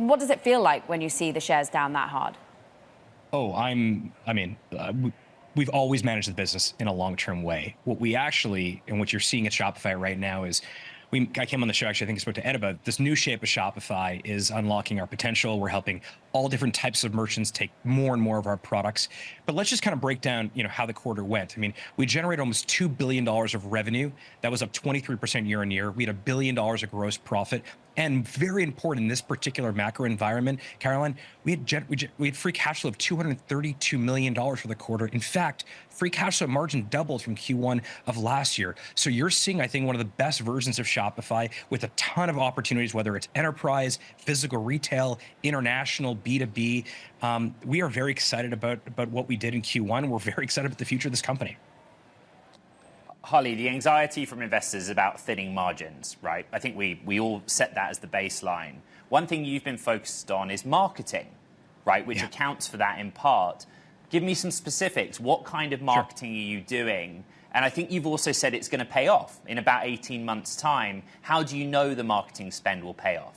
what does it feel like when you see the shares down that hard? Oh, we've always managed the business in a long-term way. What we actually, and what you're seeing at Shopify right now is, I came on the show, actually, I think I spoke to Ed about this new shape of Shopify is unlocking our potential. We're helping all different types of merchants take more and more of our products. But let's just kind of break down, how the quarter went. I mean, we generated almost $2 billion of revenue. That was up 23% year on year. We had $1 billion of gross profit. And very important in this particular macro environment, Caroline, we had free cash flow of $232 million for the quarter. In fact, free cash flow margin doubled from Q1 of last year. So you're seeing, I think, one of the best versions of Shopify with a ton of opportunities, whether it's enterprise, physical retail, international, B2B. We are very excited about what we did in Q1. We're very excited about the future of this company. Harley, the anxiety from investors is about thinning margins, right? I think we all set that as the baseline. One thing you've been focused on is marketing, right, which accounts for that in part. Give me some specifics. What kind of marketing are you doing? And I think you've also said it's going to pay off in about 18 months' time. How do you know the marketing spend will pay off?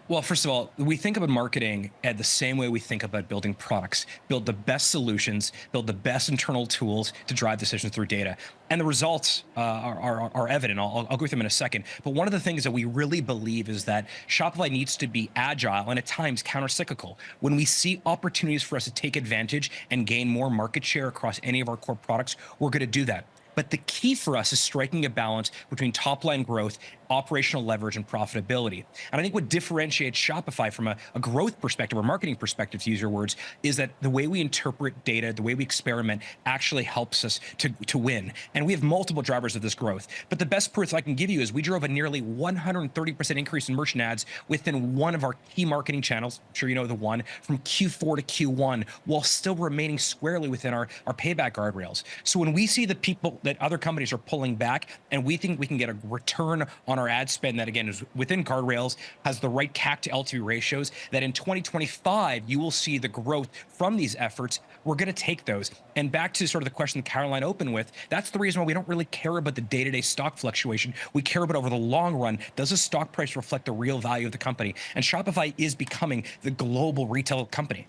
Well, first of all, we think about marketing the same way we think about building products. Build the best solutions, build the best internal tools to drive decisions through data. And the results are evident. I'll go through them in a second. But one of the things that we really believe is that Shopify needs to be agile and at times counter-cyclical. When we see opportunities for us to take advantage and gain more market share across any of our core products, we're going to do that. But the key for us is striking a balance between top-line growth, operational leverage, and profitability. And I think what differentiates Shopify from a growth perspective or marketing perspective, to use your words, is that the way we interpret data, the way we experiment actually helps us to win. And we have multiple drivers of this growth. But the best proof I can give you is we drove a nearly 130% increase in merchant ads within one of our key marketing channels, I'm sure you know the one, from Q4 to Q1, while still remaining squarely within our payback guardrails. So when we see the people that other companies are pulling back, and we think we can get a return on our ad spend that, again, is within guardrails, has the right CAC to LTV ratios, that in 2025, you will see the growth from these efforts. We're going to take those. And back to sort of the question that Caroline opened with, that's the reason why we don't really care about the day-to-day stock fluctuation. We care about over the long run, does the stock price reflect the real value of the company? And Shopify is becoming the global retail company.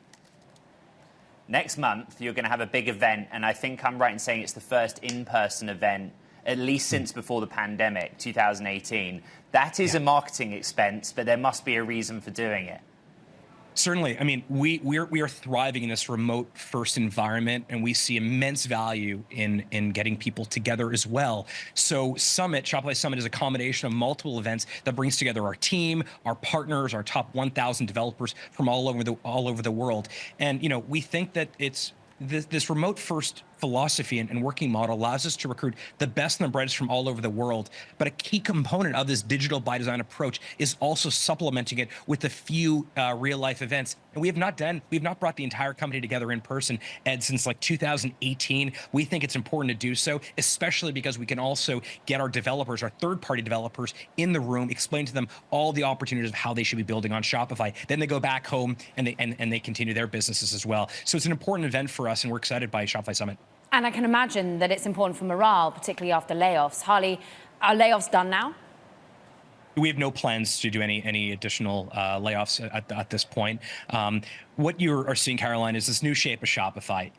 Next month, you're going to have a big event, and I think I'm right in saying it's the first in-person event, at least since before the pandemic, 2018. That is a marketing expense, but there must be a reason for doing it. Certainly. I mean, we are thriving in this remote first environment, and we see immense value in getting people together as well. So Shopify Summit is a combination of multiple events that brings together our team, our partners, our top 1,000 developers from all over the world. And, we think that it's this remote first philosophy and working model allows us to recruit the best and the brightest from all over the world. But a key component of this digital by design approach is also supplementing it with a few real life events. And we have not brought the entire company together in person, Ed, since like 2018. We think it's important to do so, especially because we can also get our developers, our third-party developers in the room, explain to them all the opportunities of how they should be building on Shopify. Then they go back home and they continue their businesses as well. So it's an important event for us, and we're excited by Shopify Summit. And I can imagine that it's important for morale, particularly after layoffs. Harley, are layoffs done now? We have no plans to do any additional layoffs at this point. What you are seeing, Caroline, is this new shape of Shopify.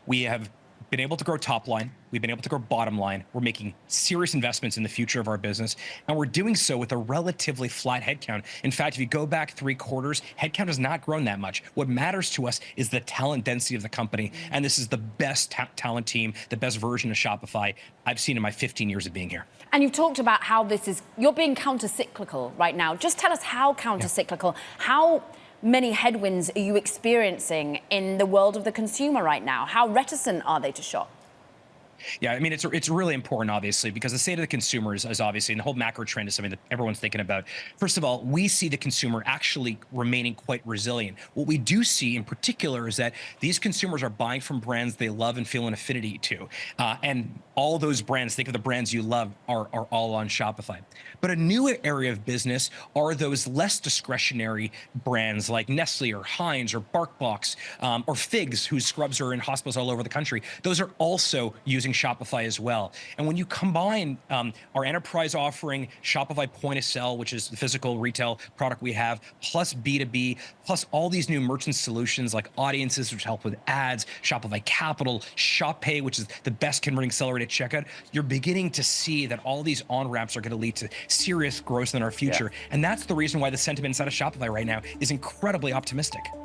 We have been able to grow top line. We've been able to grow bottom line. We're making serious investments in the future of our business, and we're doing so with a relatively flat headcount. In fact, if you go back 3 quarters, headcount has not grown that much. What matters to us is the talent density of the company, and this is the best talent team, the best version of Shopify I've seen in my 15 years of being here. And you've talked about how you're being counter-cyclical right now. Just tell us how counter-cyclical, how many headwinds are you experiencing in the world of the consumer right now? How reticent are they to shop? Yeah, I mean, it's really important, obviously, because the state of the consumer is obviously, and the whole macro trend is something that everyone's thinking about. First of all, we see the consumer actually remaining quite resilient. What we do see in particular is that these consumers are buying from brands they love and feel an affinity to. And all those brands, think of the brands you love, are all on Shopify. But a new area of business are those less discretionary brands like Nestle or Heinz or BarkBox or Figs, whose scrubs are in hospitals all over the country. Those are also using Shopify as well. And when you combine our enterprise offering, Shopify Point of Sale, which is the physical retail product we have, plus B2B, plus all these new merchant solutions like Audiences, which help with ads, Shopify Capital, Shop Pay, which is the best converting seller at checkout, you're beginning to see that all these on-ramps are going to lead to serious growth in our future. And that's the reason why the sentiment inside of Shopify right now is incredibly optimistic.